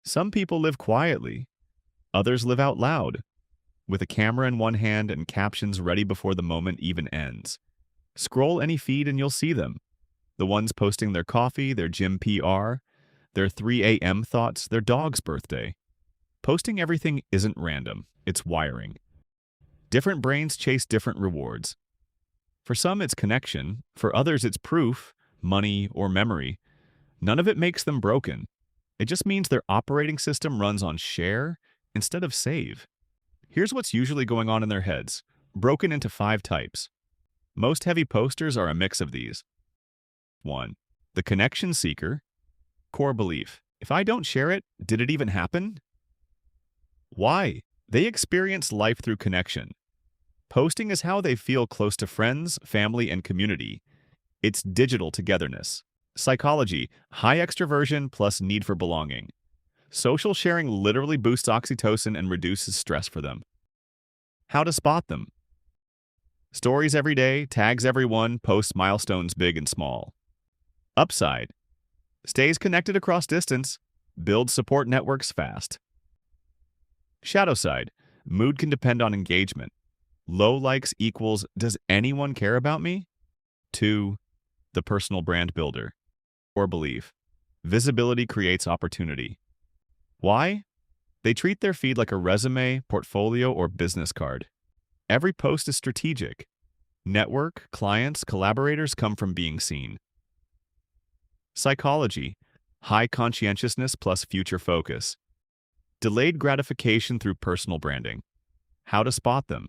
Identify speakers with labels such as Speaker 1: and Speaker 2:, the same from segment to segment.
Speaker 1: Some people live quietly, others live out loud, with a camera in one hand and captions ready before the moment even ends. Scroll any feed and you'll see them. The ones posting their coffee, their gym PR, their 3 a.m. thoughts, their dog's birthday. Posting everything isn't random, it's wiring. Different brains chase different rewards. For some, it's connection. For others, it's proof, money, or memory. None of it makes them broken. It just means their operating system runs on share instead of save. Here's what's usually going on in their heads, broken into 5 types. Most heavy posters are a mix of these. 1. The connection seeker. Core belief. If I don't share it, did it even happen? Why? They experience life through connection. Posting is how they feel close to friends, family, and community. It's digital togetherness. Psychology. High extroversion plus need for belonging. Social sharing literally boosts oxytocin and reduces stress for them. How to spot them. Stories every day, tags everyone, posts milestones big and small. Upside. Stays connected across distance, builds support networks fast. Shadow side. Mood can depend on engagement. Low likes equals, does anyone care about me? 2. The personal brand builder. Core belief. Visibility creates opportunity. Why? They treat their feed like a resume, portfolio, or business card. Every post is strategic. Network, clients, collaborators come from being seen. Psychology. High conscientiousness plus future focus. Delayed gratification through personal branding. How to spot them.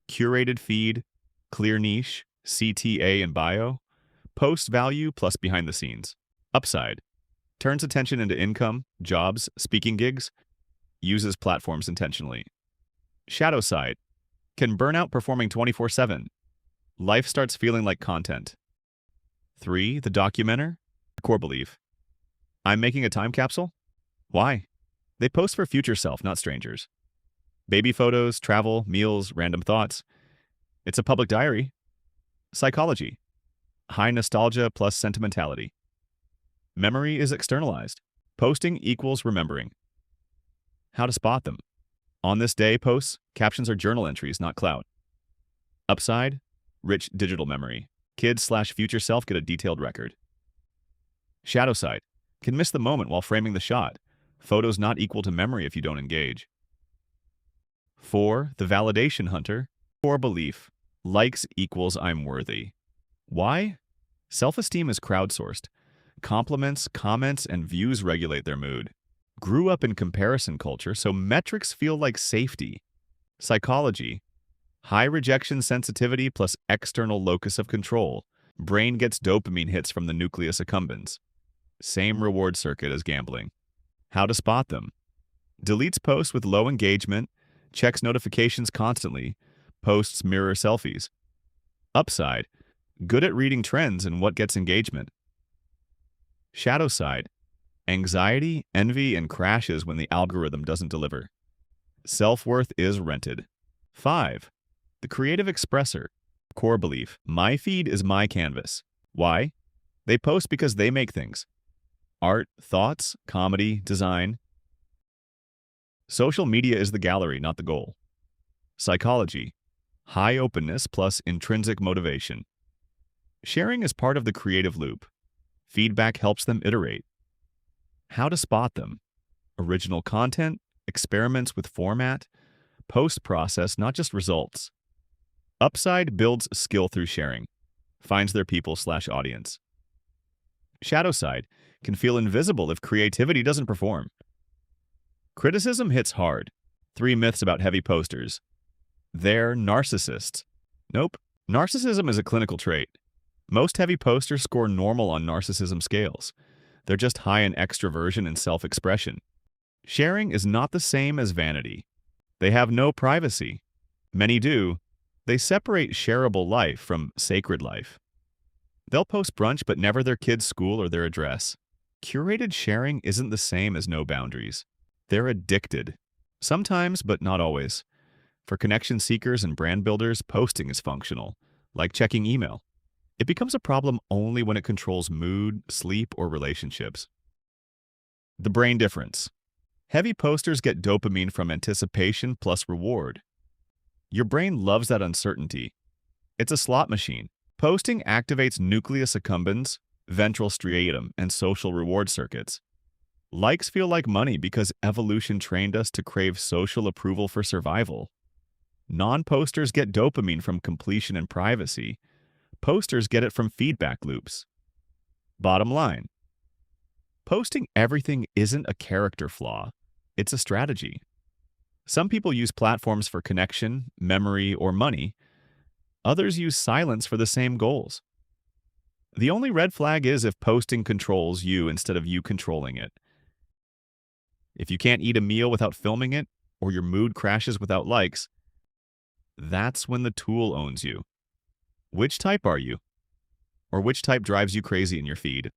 Speaker 1: Curated feed, clear niche, CTA and bio. Post value plus behind the scenes. Upside. Turns attention into income, jobs, speaking gigs. Uses platforms intentionally. Shadow side. Can burn out performing 24/7. Life starts feeling like content. 3. The documenter. Core belief. I'm making a time capsule? Why? They post for future self, not strangers. Baby photos, travel, meals, random thoughts. It's a public diary. Psychology. High nostalgia plus sentimentality. Memory is externalized. Posting equals remembering. How to spot them. On this day posts, captions are journal entries, not clout. Upside, rich digital memory. Kids/future self get a detailed record. Shadow side, can miss the moment while framing the shot. Photos not equal to memory if you don't engage. 4. The validation hunter. Core belief. Likes equals I'm worthy. Why? Self-esteem is crowdsourced. Compliments, comments, and views regulate their mood. Grew up in comparison culture, so metrics feel like safety. Psychology. High rejection sensitivity plus external locus of control. Brain gets dopamine hits from the nucleus accumbens. Same reward circuit as gambling. How to spot them. Deletes posts with low engagement, checks notifications constantly, posts mirror selfies. Upside. Good at reading trends and what gets engagement. Shadow side. Anxiety, envy, and crashes when the algorithm doesn't deliver. Self-worth is rented. 5. The creative expresser. Core belief. My feed is my canvas. Why? They post because they make things. Art, thoughts, comedy, design. Social media is the gallery, not the goal. Psychology. High openness plus intrinsic motivation. Sharing is part of the creative loop. Feedback helps them iterate. How to spot them. Original content, experiments with format, post-process, not just results. Upside builds skill through sharing, finds their people/audience. Shadow side can feel invisible if creativity doesn't perform. Criticism hits hard. 3 myths about heavy posters. They're narcissists. Nope. Narcissism is a clinical trait. Most heavy posters score normal on narcissism scales. They're just high in extroversion and self-expression. Sharing is not the same as vanity. They have no privacy. Many do. They separate shareable life from sacred life. They'll post brunch but never their kid's school or their address. Curated sharing isn't the same as no boundaries. They're addicted. Sometimes, but not always. For connection seekers and brand builders, posting is functional, like checking email. It becomes a problem only when it controls mood, sleep, or relationships. The brain difference. Heavy posters get dopamine from anticipation plus reward. Your brain loves that uncertainty. It's a slot machine. Posting activates nucleus accumbens, ventral striatum, and social reward circuits. Likes feel like money because evolution trained us to crave social approval for survival. Non-posters get dopamine from completion and privacy. Posters get it from feedback loops. Bottom line. Posting everything isn't a character flaw. It's a strategy. Some people use platforms for connection, memory, or money. Others use silence for the same goals. The only red flag is if posting controls you instead of you controlling it. If you can't eat a meal without filming it, or your mood crashes without likes, that's when the tool owns you. Which type are you? Or which type drives you crazy in your feed?